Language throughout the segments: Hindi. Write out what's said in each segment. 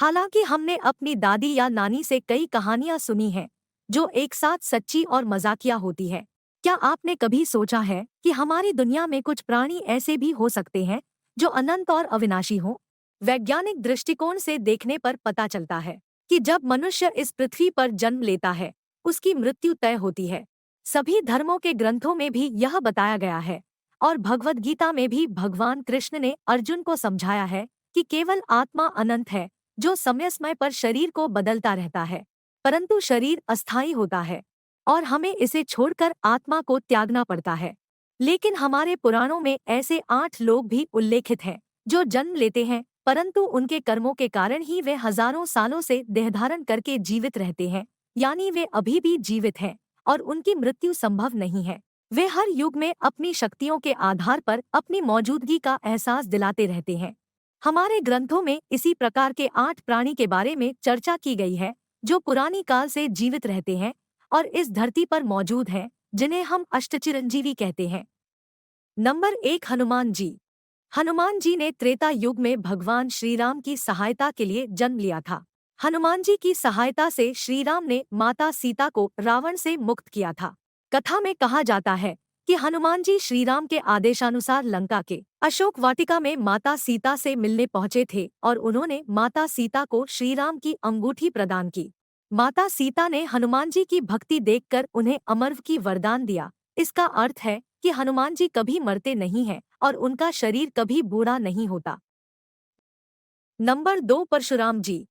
हालांकि हमने अपनी दादी या नानी से कई कहानियां सुनी हैं जो एक साथ सच्ची और मजाकिया होती है। क्या आपने कभी सोचा है कि हमारी दुनिया में कुछ प्राणी ऐसे भी हो सकते हैं जो अनंत और अविनाशी हों? वैज्ञानिक दृष्टिकोण से देखने पर पता चलता है कि जब मनुष्य इस पृथ्वी पर जन्म लेता है, उसकी मृत्यु तय होती है। सभी धर्मों के ग्रंथों में भी यह बताया गया है और भगवद गीता में भी भगवान कृष्ण ने अर्जुन को समझाया है कि केवल आत्मा अनंत है, जो समय समय पर शरीर को बदलता रहता है, परंतु शरीर अस्थायी होता है और हमें इसे छोड़कर आत्मा को त्यागना पड़ता है। लेकिन हमारे पुराणों में ऐसे 8 लोग भी उल्लेखित हैं जो जन्म लेते हैं, परंतु उनके कर्मों के कारण ही वे हजारों सालों से देहधारण करके जीवित रहते हैं, यानी वे अभी भी जीवित हैं और उनकी मृत्यु संभव नहीं है। वे हर युग में अपनी शक्तियों के आधार पर अपनी मौजूदगी का एहसास दिलाते रहते हैं। हमारे ग्रंथों में इसी प्रकार के 8 प्राणी के बारे में चर्चा की गई है जो पुरानी काल से जीवित रहते हैं और इस धरती पर मौजूद हैं, जिन्हें हम अष्टचिरंजीवी कहते हैं। नंबर 1, हनुमान जी। हनुमान जी ने त्रेता युग में भगवान श्री राम की सहायता के लिए जन्म लिया था। हनुमान जी की सहायता से श्री राम ने माता सीता को रावण से मुक्त किया था। कथा में कहा जाता है कि हनुमान जी श्री राम के आदेशानुसार लंका के अशोक वाटिका में माता सीता से मिलने पहुंचे थे और उन्होंने माता सीता को श्री राम की अंगूठी प्रदान की। माता सीता ने हनुमान जी की भक्ति देखकर उन्हें अमरत्व की वरदान दिया। इसका अर्थ है कि हनुमान जी कभी मरते नहीं हैं और उनका शरीर कभी बूढ़ा नहीं होता। नंबर 2, परशुराम जी।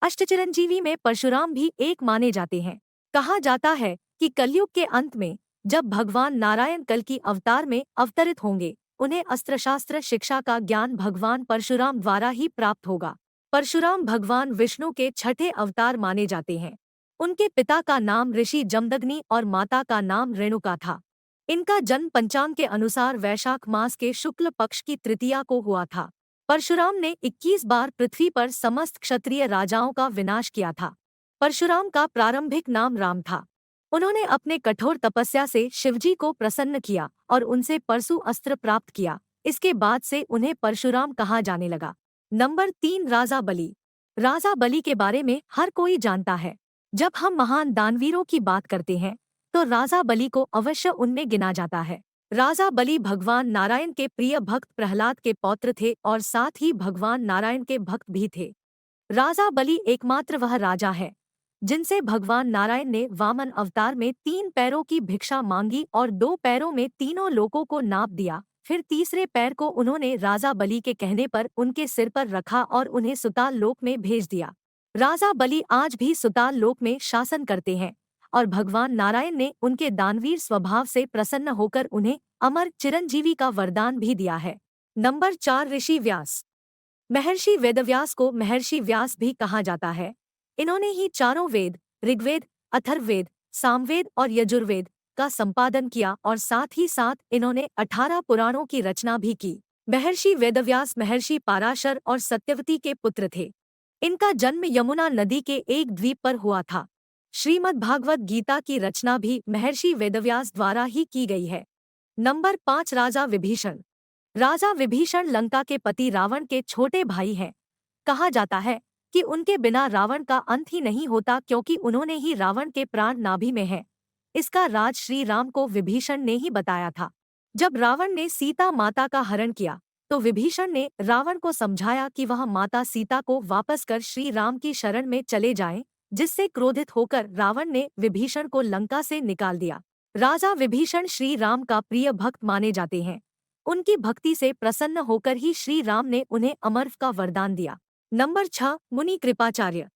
अष्टचिरंजीवी में परशुराम भी एक माने जाते हैं। कहा जाता है कि कलयुग के अंत में जब भगवान नारायण कल की अवतार में अवतरित होंगे, उन्हें अस्त्र-शास्त्र शिक्षा का ज्ञान भगवान परशुराम द्वारा ही प्राप्त होगा। परशुराम भगवान विष्णु के छठे अवतार माने जाते हैं। उनके पिता का नाम ऋषि जमदग्नि और माता का नाम रेणुका था। इनका जन्म पंचांग के अनुसार वैशाख मास के शुक्ल पक्ष की तृतीया को हुआ था। परशुराम ने 21 बार पृथ्वी पर समस्त क्षत्रिय राजाओं का विनाश किया था। परशुराम का प्रारंभिक नाम राम था। उन्होंने अपने कठोर तपस्या से शिवजी को प्रसन्न किया और उनसे परशु अस्त्र प्राप्त किया। इसके बाद से उन्हें परशुराम कहा जाने लगा। नंबर 3, राजा बलि। राजा बलि के बारे में हर कोई जानता है। जब हम महान दानवीरों की बात करते हैं तो राजा बलि को अवश्य उनमें गिना जाता है। राजा बलि भगवान नारायण के प्रिय भक्त प्रहलाद के पौत्र थे और साथ ही भगवान नारायण के भक्त भी थे। राजा बलि एकमात्र वह राजा है जिनसे भगवान नारायण ने वामन अवतार में 3 पैरों की भिक्षा मांगी और 2 पैरों में तीनों लोकों को नाप दिया। फिर तीसरे पैर को उन्होंने राजा बलि के कहने पर उनके सिर पर रखा और उन्हें सुताल लोक में भेज दिया। राजा बलि आज भी सुताल लोक में शासन करते हैं और भगवान नारायण ने उनके दानवीर स्वभाव से प्रसन्न होकर उन्हें अमर चिरंजीवी का वरदान भी दिया है। नंबर 4, ऋषि व्यास। महर्षि वेदव्यास को महर्षि व्यास भी कहा जाता है। इन्होंने ही चारों वेद, ऋग्वेद, अथर्ववेद, सामवेद और यजुर्वेद का संपादन किया और साथ ही साथ इन्होंने 18 पुराणों की रचना भी की। महर्षि वेदव्यास महर्षि पाराशर और सत्यवती के पुत्र थे। इनका जन्म यमुना नदी के एक द्वीप पर हुआ था। श्रीमद् भागवत गीता की रचना भी महर्षि वेदव्यास द्वारा ही की गई है। नंबर 5, राजा विभीषण। राजा विभीषण लंका के पति रावण के छोटे भाई हैं। कहा जाता है कि उनके बिना रावण का अंत ही नहीं होता, क्योंकि उन्होंने ही रावण के प्राण नाभि में हैं। इसका राज श्री राम को विभीषण ने ही बताया था। जब रावण ने सीता माता का हरण किया तो विभीषण ने रावण को समझाया कि वह माता सीता को वापस कर श्री राम की शरण में चले जाएं, जिससे क्रोधित होकर रावण ने विभीषण को लंका से निकाल दिया। राजा विभीषण श्री राम का प्रिय भक्त माने जाते हैं। उनकी भक्ति से प्रसन्न होकर ही श्री राम ने उन्हें अमरत्व का वरदान दिया। नंबर 6, मुनि कृपाचार्य।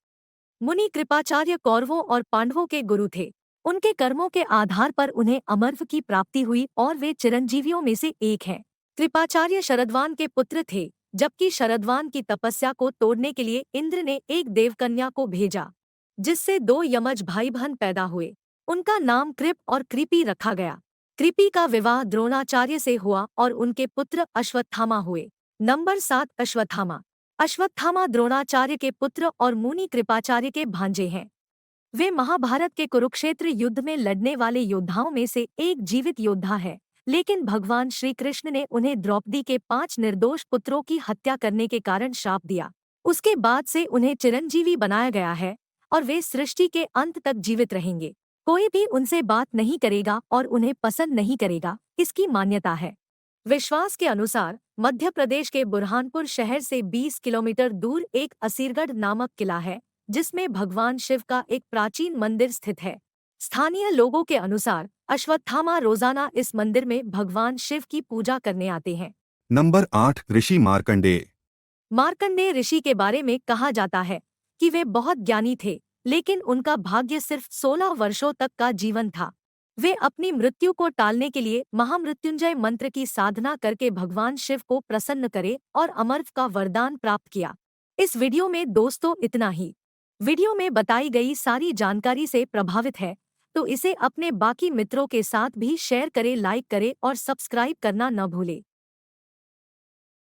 मुनि कृपाचार्य कौरवों और पांडवों के गुरु थे। उनके कर्मों के आधार पर उन्हें अमरत्व की प्राप्ति हुई और वे चिरंजीवियों में से एक हैं। कृपाचार्य शरद्वान के पुत्र थे, जबकि शरद्वान की तपस्या को तोड़ने के लिए इंद्र ने एक देवकन्या को भेजा, जिससे 2 यमज भाई बहन पैदा हुए। उनका नाम कृप और कृपी रखा गया। कृपी का विवाह द्रोणाचार्य से हुआ और उनके पुत्र अश्वत्थामा हुए। नंबर 7, अश्वत्थामा। अश्वत्थामा द्रोणाचार्य के पुत्र और मुनि कृपाचार्य के भांजे हैं। वे महाभारत के कुरुक्षेत्र युद्ध में लड़ने वाले योद्धाओं में से एक जीवित योद्धा है, लेकिन भगवान श्री कृष्ण ने उन्हें द्रौपदी के 5 निर्दोष पुत्रों की हत्या करने के कारण श्राप दिया। उसके बाद से उन्हें चिरंजीवी बनाया गया है और वे सृष्टि के अंत तक जीवित रहेंगे। कोई भी उनसे बात नहीं करेगा और उन्हें पसंद नहीं करेगा, इसकी मान्यता है। विश्वास के अनुसार मध्य प्रदेश के बुरहानपुर शहर से 20 किलोमीटर दूर एक असीरगढ़ नामक किला है, जिसमें भगवान शिव का एक प्राचीन मंदिर स्थित है। स्थानीय लोगों के अनुसार अश्वत्थामा रोजाना इस मंदिर में भगवान शिव की पूजा करने आते हैं। नंबर 8 ऋषि मार्कंडेय। मार्कंडेय ऋषि के बारे में कहा जाता है कि वे बहुत ज्ञानी थे, लेकिन उनका भाग्य सिर्फ 16 वर्षों तक का जीवन था। वे अपनी मृत्यु को टालने के लिए महामृत्युंजय मंत्र की साधना करके भगवान शिव को प्रसन्न करे और अमरत्व का वरदान प्राप्त किया। इस वीडियो में दोस्तों इतना ही। वीडियो में बताई गई सारी जानकारी से प्रभावित है तो इसे अपने बाकी मित्रों के साथ भी शेयर करें, लाइक करें और सब्सक्राइब करना न भूलें।